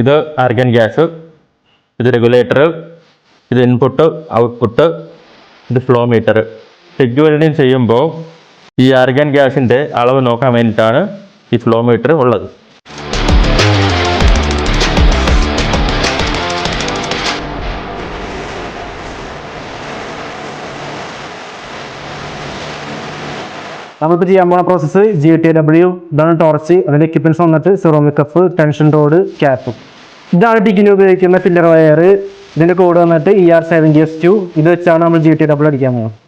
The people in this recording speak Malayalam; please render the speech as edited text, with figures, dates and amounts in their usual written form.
ഇത് ആർഗൻ ഗ്യാസ്, ഇത് റെഗുലേറ്റർ, ഇത് ഇൻപുട്ട് ഔട്ട്പുട്ട്, ഇത് ഫ്ലോ മീറ്റർ. പിഗ് വെൽഡിങ് ചെയ്യുമ്പോൾ ഈ ആർഗൻ ഗ്യാസിൻ്റെ അളവ് നോക്കാൻ വേണ്ടിയിട്ടാണ് ഈ ഫ്ലോ മീറ്റർ ഉള്ളത്. നമ്മളിപ്പോൾ ചെയ്യാൻ പോകുന്ന പ്രോസസ്സ് GTW, ഇതാണ് ടോർച്ച്, അതിൻ്റെ എക്യുപ്മെൻറ്റ്സ് വന്നിട്ട് സെറോമിക് കപ്പ്, ടെൻഷൻ റോഡ്, ക്യാപ്പ്. ഇതാണ് ടിക്കിന് ഉപയോഗിക്കുന്ന ഫില്ലർ വയർ. ഇതിൻ്റെ കോഡ് വന്നിട്ട് ER7GS2. ഇത് വെച്ചാണ് നമ്മൾ GTW അടിക്കാൻ പോകുന്നത്.